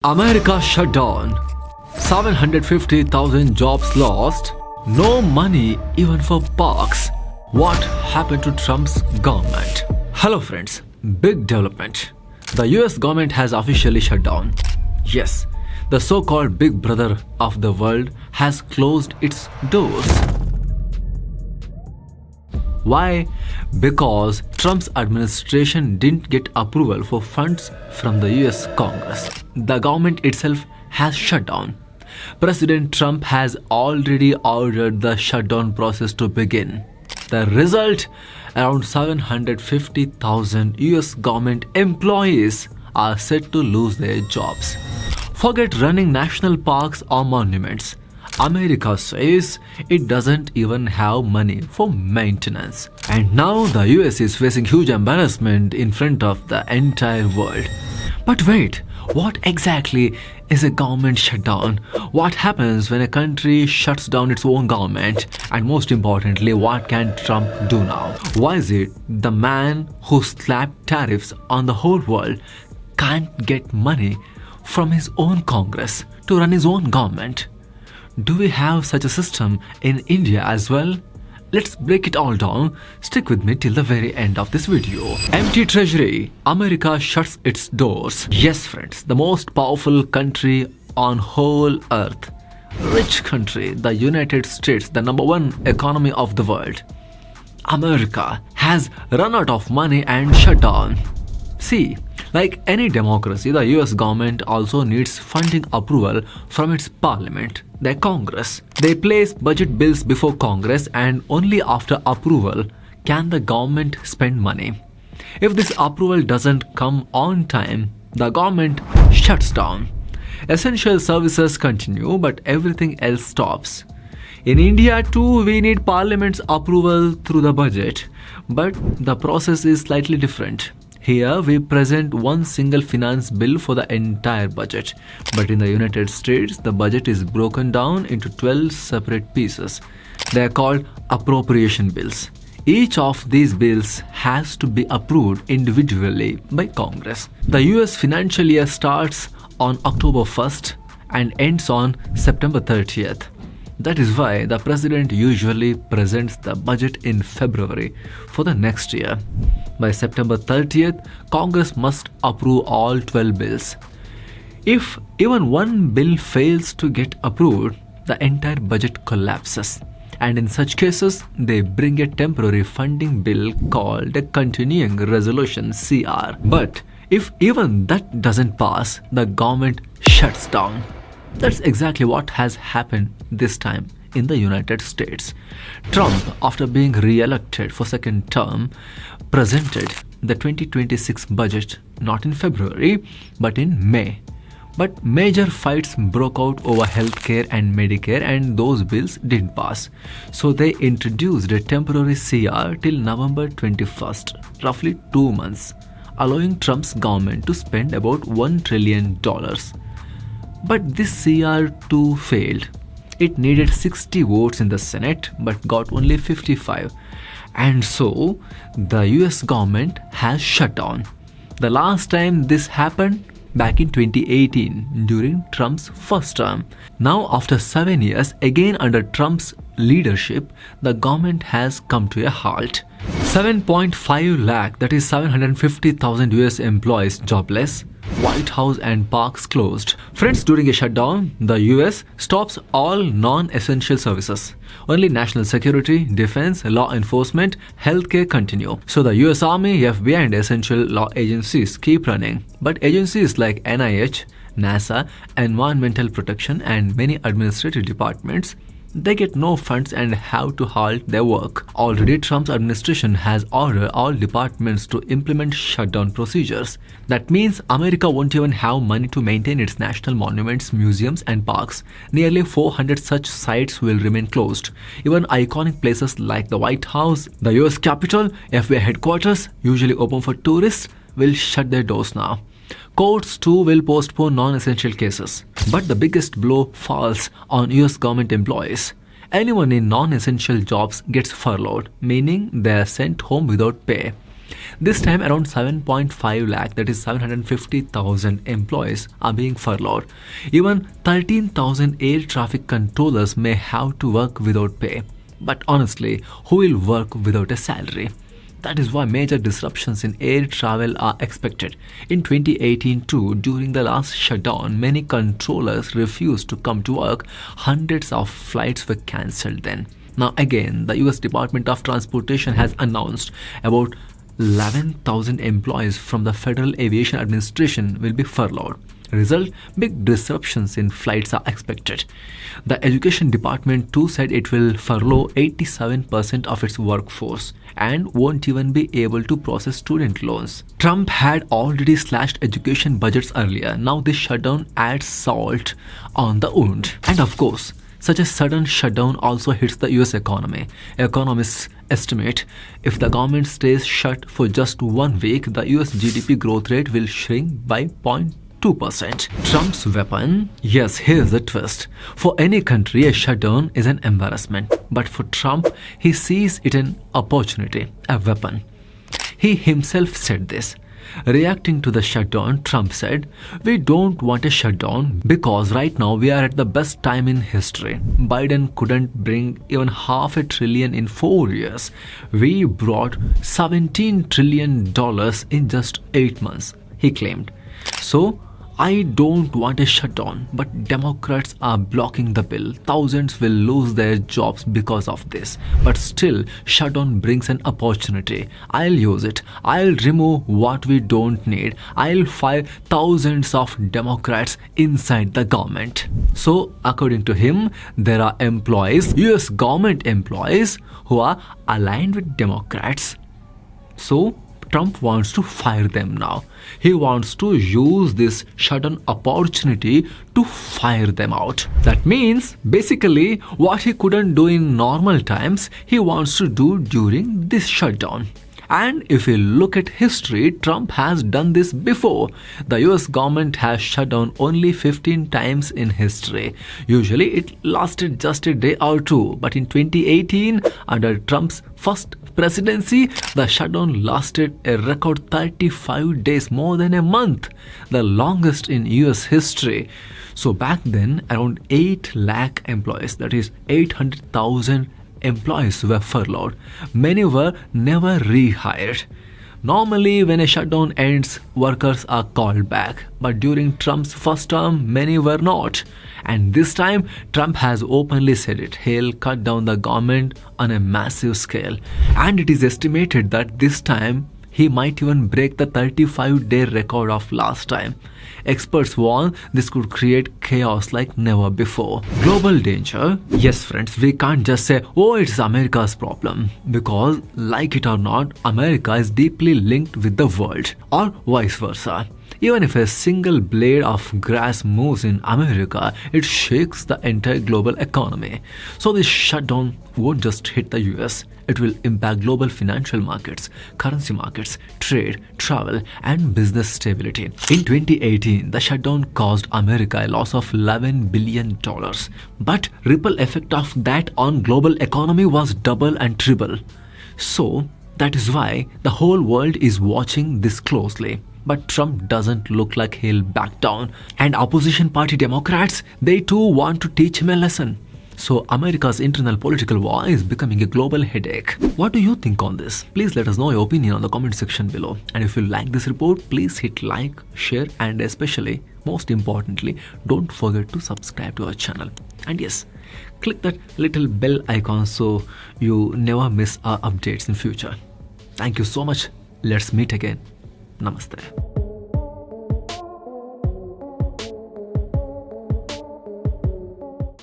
America shut down. 750,000 jobs lost. No money even for parks. What happened to Trump's government? Hello friends, big development. The US government has officially shut down. Yes, the so-called big brother of the world has closed its doors. Why? Because Trump's administration didn't get approval for funds from the US Congress. The government itself has shut down. President Trump has already ordered the shutdown process to begin. The result? Around 750,000 US government employees are set to lose their jobs. Forget running national parks or monuments. America says it doesn't even have money for maintenance. And now the US is facing huge embarrassment in front of the entire world. But wait, what exactly is a government shutdown? What happens when a country shuts down its own government? And most importantly, what can Trump do now? Why is it the man who slapped tariffs on the whole world can't get money from his own Congress to run his own government? Do we have such a system in India as well? Let's break it all down. Stick with me till the very end of this video. Empty treasury. America shuts its doors. Yes friends, the most powerful country on whole earth. Rich country, the United States, the #1 economy of the world. America has run out of money and shut down. See, like any democracy, the US government also needs funding approval from its parliament, their Congress. They place budget bills before Congress and only after approval can the government spend money. If this approval doesn't come on time, the government shuts down. Essential services continue, but everything else stops. In India too, we need parliament's approval through the budget, but the process is slightly different. Here we present one single finance bill for the entire budget. But in the United States, the budget is broken down into 12 separate pieces. They are called appropriation bills. Each of these bills has to be approved individually by Congress. The US financial year starts on October 1st and ends on September 30th. That is why the president usually presents the budget in February for the next year. By September 30th, Congress must approve all 12 bills. If even one bill fails to get approved, the entire budget collapses. And in such cases, they bring a temporary funding bill called a continuing resolution (CR). But if even that doesn't pass, the government shuts down. That's exactly what has happened this time in the United States. Trump, after being re-elected for second term, presented the 2026 budget not in February but in May. But major fights broke out over healthcare and Medicare, and those bills didn't pass. So they introduced a temporary CR till November 21st, roughly 2 months, allowing Trump's government to spend about $1 trillion. But this CR too failed. It needed 60 votes in the Senate but got only 55. And so the US government has shut down. The last time this happened back in 2018 during Trump's first term. Now after 7 years, again under Trump's leadership, the government has come to a halt. 7.5 lakh, that is 750,000 US employees jobless. White House and parks closed. Friends, during a shutdown, the US stops all non-essential services. Only national security, defense, law enforcement, healthcare continue. So the US Army, FBI and essential law agencies keep running. But agencies like NIH, NASA, Environmental Protection and many administrative departments, they get no funds and have to halt their work. Already Trump's administration has ordered all departments to implement shutdown procedures. That means America won't even have money to maintain its national monuments, museums and parks. Nearly 400 such sites will remain closed. Even iconic places like the White House, the US Capitol, FBI headquarters, usually open for tourists, will shut their doors now. Courts too will postpone non-essential cases. But the biggest blow falls on US government employees. Anyone in non-essential jobs gets furloughed, meaning they are sent home without pay. This time around 7.5 lakh, that is 750,000 employees are being furloughed. Even 13,000 air traffic controllers may have to work without pay. But honestly, who will work without a salary? That is why major disruptions in air travel are expected. In 2018 too, during the last shutdown, many controllers refused to come to work. Hundreds of flights were cancelled then. Now again, the US Department of Transportation has announced about 11,000 employees from the Federal Aviation Administration will be furloughed. Result, big disruptions in flights are expected. The Education Department too said it will furlough 87% of its workforce and won't even be able to process student loans. Trump had already slashed education budgets earlier. Now this shutdown adds salt on the wound. And of course, such a sudden shutdown also hits the US economy. Economists estimate if the government stays shut for just 1 week, the US GDP growth rate will shrink by 0.2%. Trump's weapon? Yes, here's the twist. For any country, a shutdown is an embarrassment. But for Trump, he sees it an opportunity, a weapon. He himself said this. Reacting to the shutdown, Trump said, "We don't want a shutdown because right now we are at the best time in history. Biden couldn't bring even $500 billion in 4 years. We brought $17 trillion in just 8 months," he claimed. So, I don't want a shutdown, but Democrats are blocking the bill. Thousands will lose their jobs because of this. But still, shutdown brings an opportunity. I'll use it. I'll remove what we don't need. I'll fire thousands of Democrats inside the government. So, according to him, there are employees, US government employees, who are aligned with Democrats. So, Trump wants to fire them now. He wants to use this shutdown opportunity to fire them out. That means basically what he couldn't do in normal times, he wants to do during this shutdown. And if we look at history, Trump has done this before. The US government has shut down only 15 times in history. Usually it lasted just a day or two. But in 2018, under Trump's first presidency, the shutdown lasted a record 35 days, more than a month, the longest in US history. So back then, around 8 lakh employees, that is 800,000 employees were furloughed. Many were never rehired. Normally, when a shutdown ends, workers are called back. But during Trump's first term, many were not. And this time, Trump has openly said it. He'll cut down the government on a massive scale. And it is estimated that this time, he might even break the 35-day record of last time. Experts warn this could create chaos like never before. Global danger? Yes, friends, we can't just say, oh, it's America's problem. Because, like it or not, America is deeply linked with the world. Or vice versa. Even if a single blade of grass moves in America, it shakes the entire global economy. So this shutdown won't just hit the US. It will impact global financial markets, currency markets, trade, travel, and business stability. In 2018, the shutdown caused America a loss of $11 billion. But ripple effect of that on global economy was double and triple. So that is why the whole world is watching this closely. But Trump doesn't look like he'll back down. And opposition party Democrats, they too want to teach him a lesson. So America's internal political war is becoming a global headache. What do you think on this? Please let us know your opinion on the comment section below. And if you like this report, please hit like, share, and especially, most importantly, don't forget to subscribe to our channel. And yes, click that little bell icon so you never miss our updates in future. Thank you so much. Let's meet again. Namaste.